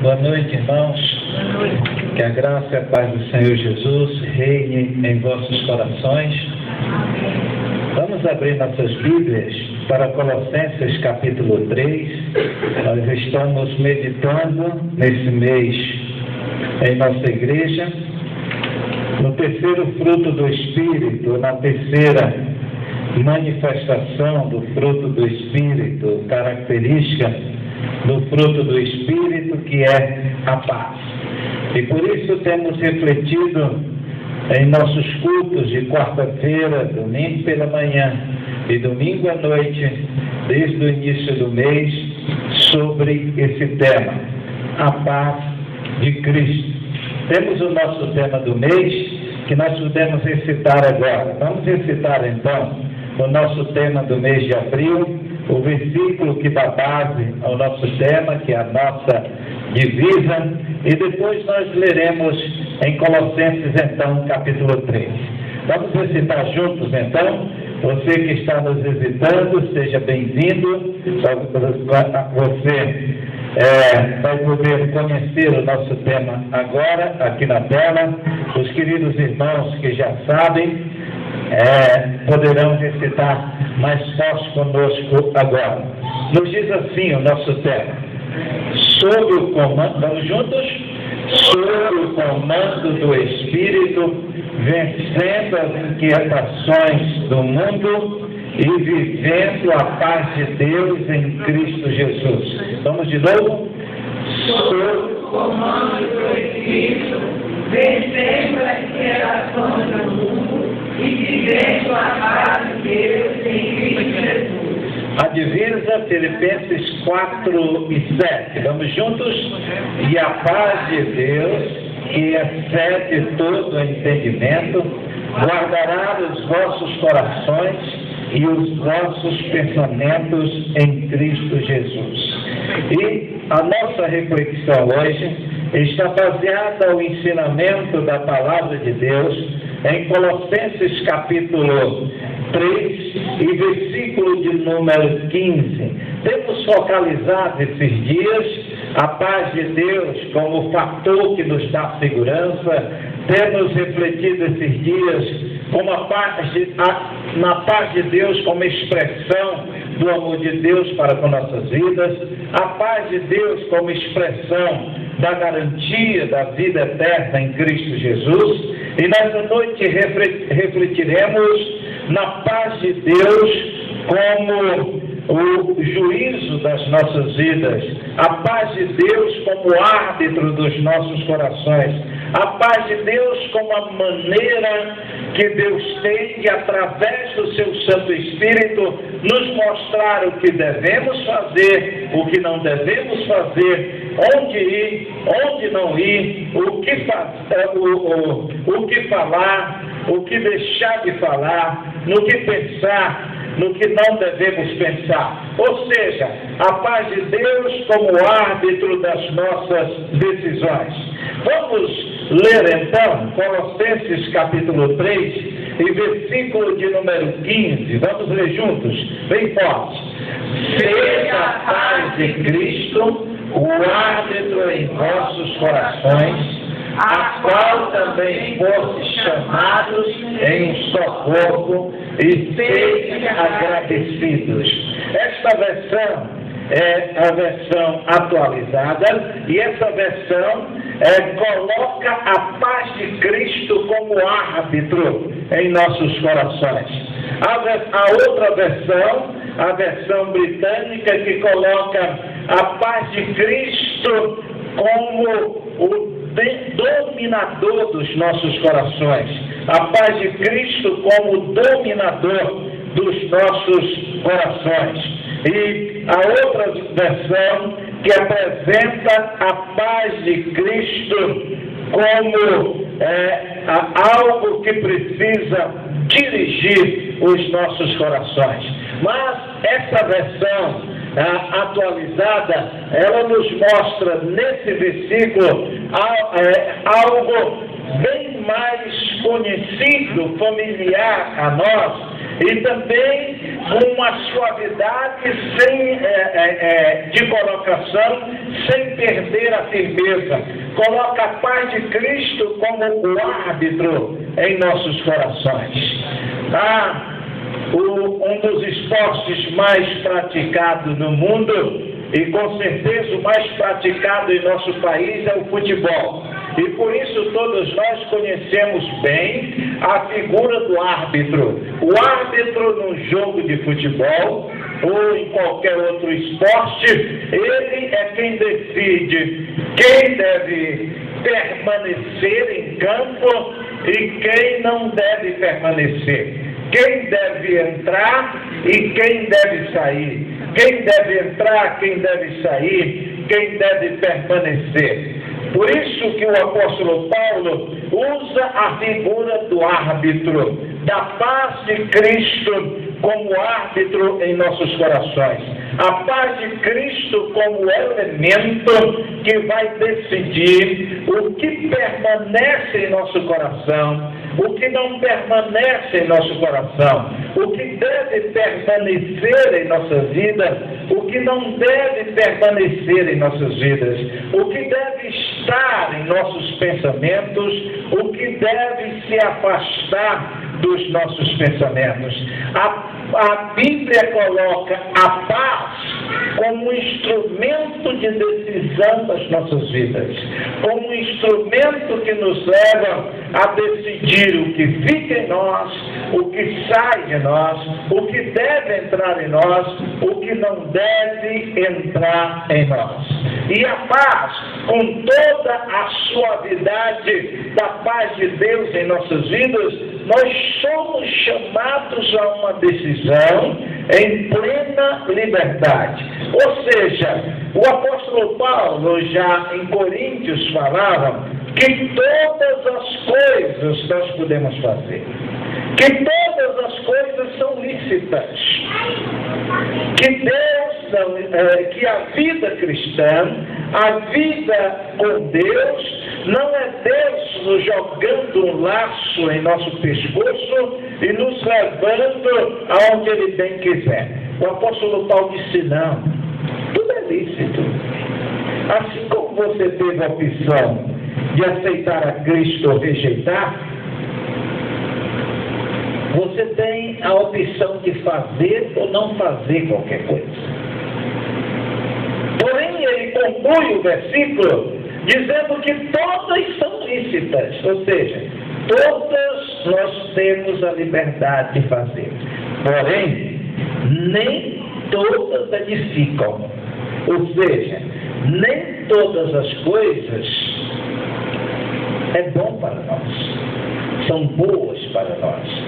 Boa noite, irmãos. Boa noite. Que a graça e a paz do Senhor Jesus reine em vossos corações. Vamos abrir nossas Bíblias para Colossenses capítulo 3. Nós estamos meditando nesse mês em nossa igreja no terceiro fruto do Espírito, na terceira manifestação do fruto do Espírito, característica do fruto do Espírito, que é a paz. E por isso temos refletido em nossos cultos de quarta-feira, domingo pela manhã e domingo à noite, desde o início do mês, sobre esse tema, a paz de Cristo. Temos o nosso tema do mês, que nós podemos recitar agora. Vamos recitar então o nosso tema do mês de abril, o versículo que dá base ao nosso tema, que é a nossa divisa, e depois nós leremos em Colossenses, então, capítulo 3. Vamos recitar juntos, então. Você que está nos visitando, seja bem-vindo. Você vai poder conhecer o nosso tema agora, aqui na tela. Os queridos irmãos que já sabem, poderão recitar mais forte conosco agora. Nos diz assim o nosso tema: sob o comando, vamos juntos? Sob o comando do Espírito, vencendo as inquietações do mundo e vivendo a paz de Deus em Cristo Jesus. Vamos de novo? Sob o comando do Espírito, vencendo as inquietações do mundo e vivendo a paz de Deus em Cristo Jesus. A divisa, Filipenses 4 e 7. Vamos juntos? E a paz de Deus, que excede todo entendimento, guardará os vossos corações e os vossos pensamentos em Cristo Jesus. E a nossa reflexão hoje está baseada no ensinamento da Palavra de Deus em Colossenses capítulo 3 e versículo de número 15. Temos focalizado esses dias a paz de Deus como fator que nos dá segurança. Temos refletido esses dias como na paz de Deus como expressão do amor de Deus para com nossas vidas, a paz de Deus como expressão da garantia da vida eterna em Cristo Jesus. E nessa noite refletiremos na paz de Deus como o juízo das nossas vidas, a paz de Deus como árbitro dos nossos corações, a paz de Deus como a maneira que Deus tem de, através do seu Santo Espírito, nos mostrar o que devemos fazer, o que não devemos fazer, onde ir, onde não ir, o que falar, o que deixar de falar, no que pensar, no que não devemos pensar. Ou seja, a paz de Deus como árbitro das nossas decisões. Vamos ler então Colossenses capítulo 3 e versículo de número 15. Vamos ler juntos, bem forte. Seja a paz de Cristo o árbitro em vossos corações, a qual também fostes chamados em um só corpo, e sede agradecidos. Esta versão é a versão atualizada, e essa versão coloca a paz de Cristo como árbitro em nossos corações. A outra versão, a versão britânica, que coloca a paz de Cristo como o dominador dos nossos corações, a paz de Cristo como dominador dos nossos corações. E a outra versão que apresenta a paz de Cristo como algo que precisa dirigir os nossos corações. Mas essa versão atualizada, ela nos mostra nesse versículo algo bem mais conhecido, familiar a nós, e também uma suavidade de colocação, sem perder a firmeza. Coloca a paz de Cristo como o árbitro em nossos corações. Um dos esportes mais praticados no mundo, e com certeza o mais praticado em nosso país, é o futebol. E por isso todos nós conhecemos bem a figura do árbitro. O árbitro num jogo de futebol ou em qualquer outro esporte, ele é quem decide quem deve permanecer em campo e quem não deve permanecer. Quem deve entrar e quem deve sair. Quem deve entrar, quem deve sair, quem deve permanecer. Por isso que o apóstolo Paulo usa a figura do árbitro, da paz de Cristo como árbitro em nossos corações. A paz de Cristo como elemento que vai decidir o que permanece em nosso coração, o que não permanece em nosso coração, o que deve permanecer em nossa vida, o que não deve permanecer em nossas vidas, o que deve estar em nossos pensamentos, o que deve se afastar dos nossos pensamentos. A Bíblia coloca a paz como um instrumento de decisão das nossas vidas, como um instrumento que nos leva a decidir o que fica em nós, o que sai de nós, o que deve entrar em nós, o que não deve entrar em nós. E a paz, com toda a suavidade da paz de Deus em nossas vidas, nós somos chamados a uma decisão em plena liberdade. Ou seja, o apóstolo Paulo já em Coríntios falava que todas as coisas nós podemos fazer, que todas as coisas são lícitas, que a vida cristã, a vida com Deus, não é Deus nos jogando um laço em nosso pescoço e nos levando aonde Ele bem quiser. O apóstolo Paulo disse não, tudo é lícito. Assim como você teve a opção de aceitar a Cristo ou rejeitar, você tem a opção de fazer ou não fazer qualquer coisa. Porém, ele conclui o versículo dizendo que todas são lícitas, ou seja, todas nós temos a liberdade de fazer. Porém, nem todas edificam, ou seja, nem todas as coisas é bom para nós, são boas para nós.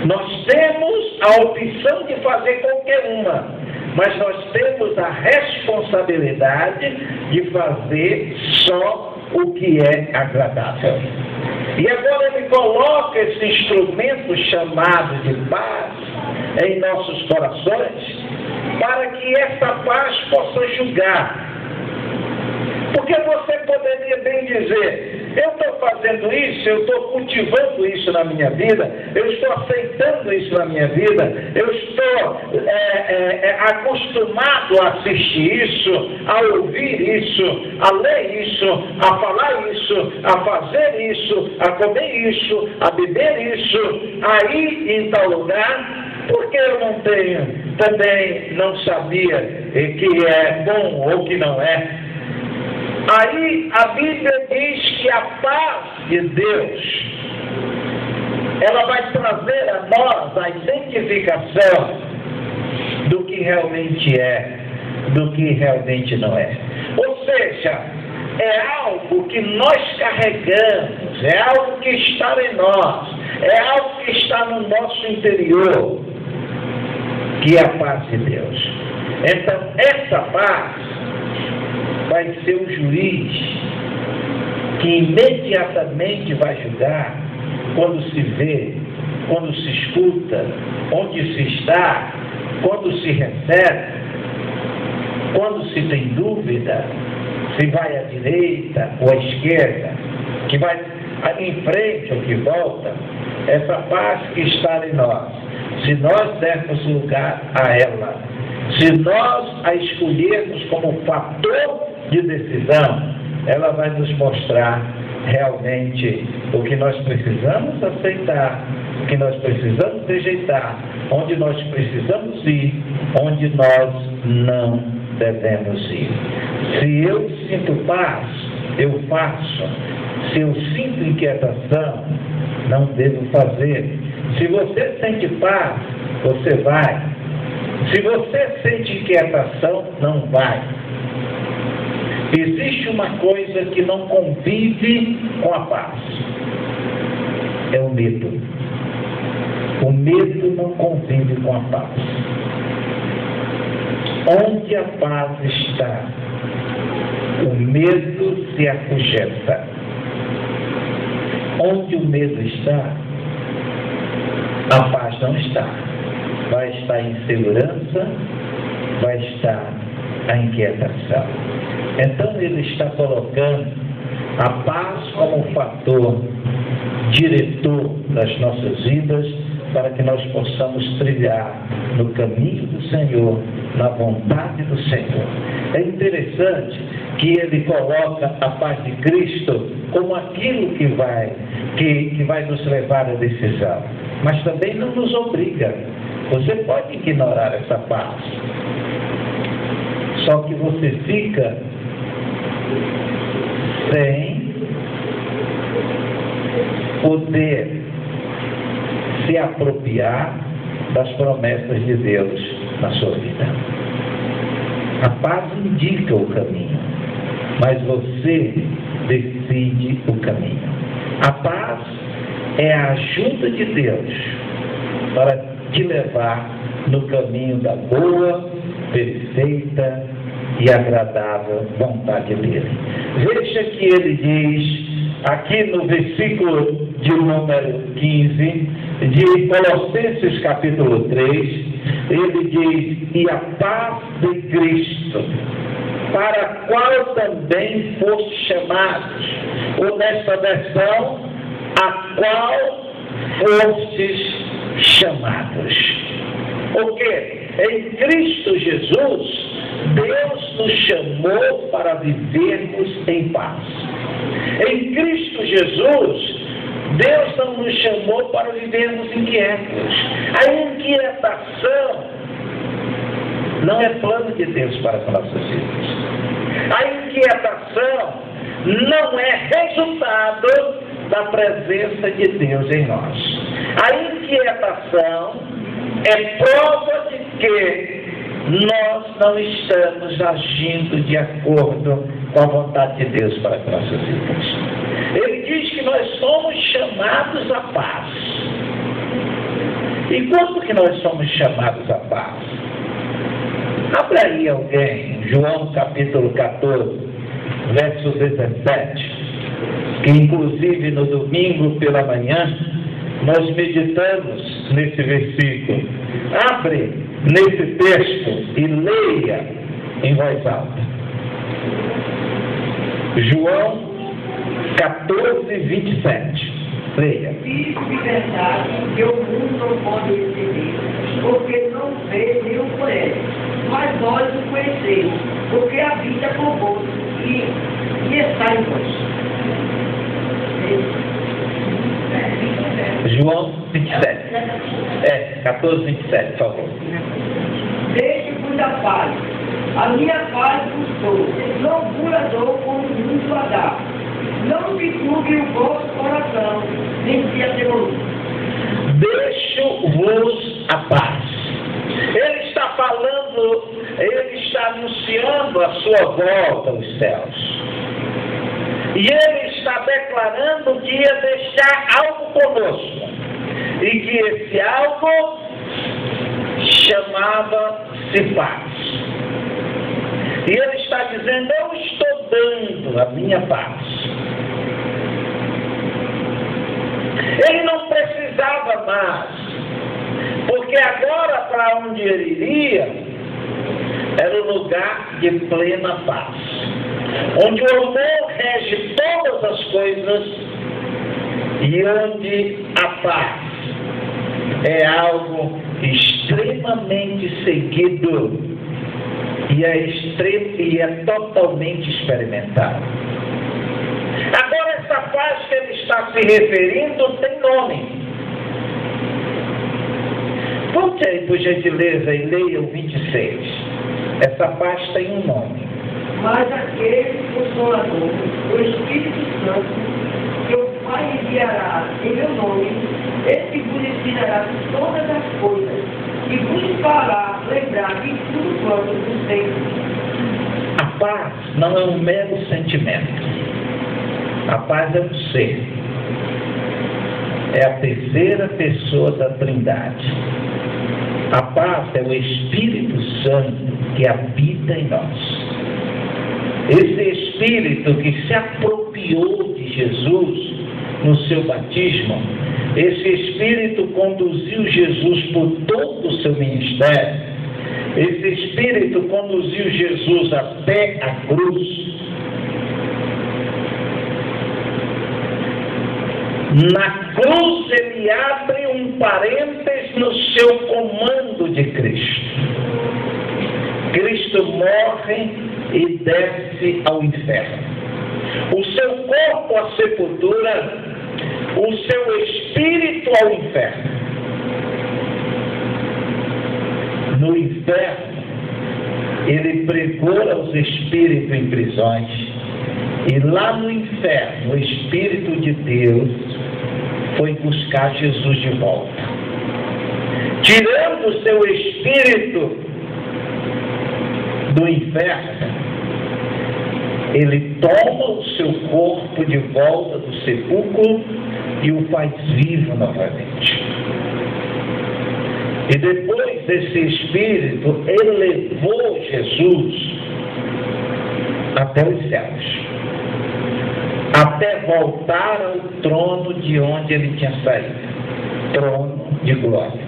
Nós temos a opção de fazer qualquer uma, mas nós temos a responsabilidade de fazer só o que é agradável. E agora ele coloca esse instrumento chamado de paz em nossos corações, para que essa paz possa julgar. Porque você poderia bem dizer, eu estou fazendo isso, eu estou cultivando isso na minha vida, eu estou aceitando isso na minha vida, eu estou acostumado a assistir isso, a ouvir isso, a ler isso, a falar isso, a fazer isso, a comer isso, a beber isso, a ir em tal lugar, porque eu não tenho, também não sabia que é bom ou que não é. Aí a Bíblia diz que a paz de Deus, ela vai trazer a nós a identificação do que realmente é, do que realmente não é. Ou seja, é algo que nós carregamos, é algo que está em nós, é algo que está no nosso interior, que é a paz de Deus. Então, essa paz vai ser o juiz que imediatamente vai julgar quando se vê, quando se escuta, onde se está, quando se recebe, quando se tem dúvida, se vai à direita ou à esquerda, que vai em frente ou que volta, essa paz que está em nós se nós dermos lugar a ela, se nós a escolhermos como fator de decisão, ela vai nos mostrar realmente o que nós precisamos aceitar, o que nós precisamos rejeitar, onde nós precisamos ir, onde nós não devemos ir. Se eu sinto paz, eu faço. Se eu sinto inquietação, não devo fazer. Se você sente paz, você vai. Se você sente inquietação, não vai. Existe uma coisa que não convive com a paz. É o medo. O medo não convive com a paz. Onde a paz está, o medo se afugenta. Onde o medo está, a paz não está. Vai estar a insegurança, vai estar a inquietação. Então ele está colocando a paz como um fator diretor das nossas vidas, para que nós possamos trilhar no caminho do Senhor, na vontade do Senhor. É interessante que ele coloca a paz de Cristo como aquilo que vai nos levar à decisão, mas também não nos obriga. Você pode ignorar essa paz, só que você fica sem poder se apropriar das promessas de Deus na sua vida. A paz indica o caminho, mas você decide o caminho. A paz é a ajuda de Deus para te levar no caminho da boa, perfeita e agradável vontade dele. Veja que ele diz aqui no versículo de número 15 de Colossenses capítulo 3, ele diz: e a paz de Cristo, para a qual também foste chamados, ou nesta versão, a qual fostes chamados. O quê? Em Cristo Jesus, Deus nos chamou para vivermos em paz. Em Cristo Jesus, Deus não nos chamou para vivermos inquietos. A inquietação não é plano de Deus para as nossas vidas. A inquietação não é resultado da presença de Deus em nós. A inquietação é prova de que nós não estamos agindo de acordo com a vontade de Deus para as nossas vidas. Ele diz que nós somos chamados à paz. E quando que nós somos chamados à paz? Abra aí alguém, João capítulo 14, verso 17, que inclusive no domingo pela manhã nós meditamos nesse versículo. Abre nesse texto e leia em voz alta. João 14, 27. Leia. Isso de verdade que o mundo não pode receber, porque não vê nem o conhece. Mas nós o conhecemos, porque habita convosco e está em vós. João 27. 14, 27, por favor. Deixe-vos a paz. A minha paz vos dou. Não vos a dou como o mundo a dá. Não se turbe o vosso coração, nem se atemorize. Deixo-vos a paz. Ele está falando, ele está anunciando a sua volta aos céus. E ele está declarando que ia deixar algo conosco. E que esse algo chamava-se paz. E ele está dizendo: eu estou dando a minha paz. Ele não precisava mais, porque agora para onde ele iria era o lugar de plena paz, onde o amor rege todas as coisas e onde a paz é algo extremamente seguido e é totalmente experimentado. Agora, essa paz que ele está se referindo tem nome. Volte aí, por gentileza, e leia o 26. Essa paz tem um nome. Mas aquele Consolador, o Espírito Santo, que o Pai enviará em meu nome, esse vos ensinará todas as coisas e vos fará lembrar de tudo quanto vos tenho. A paz não é um mero sentimento. A paz é um ser. É a terceira pessoa da Trindade. A paz é o Espírito Santo que habita em nós. Esse Espírito que se apropriou de Jesus no seu batismo, esse Espírito conduziu Jesus por todo o seu ministério, esse Espírito conduziu Jesus até a cruz. Na cruz ele abre um parênteses no seu comando de Cristo. Cristo morre e desce ao inferno. O seu corpo à sepultura, o seu espírito ao inferno. No inferno, ele pregou aos espíritos em prisões, e lá no inferno, o Espírito de Deus foi buscar Jesus de volta. Tirando o seu espírito do inferno, ele toma o seu corpo de volta do sepulcro e o faz vivo novamente. E depois desse Espírito, elevou Jesus até os céus, até voltar ao trono de onde ele tinha saído, trono de glória.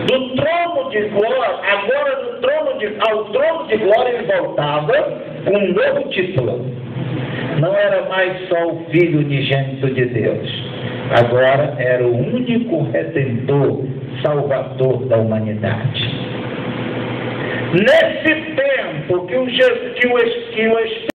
Do trono de glória, agora ao trono de glória ele voltava com um novo título. Não era mais só o Filho unigênito de Deus, agora era o único Redentor, Salvador da humanidade. Nesse tempo que o Espírito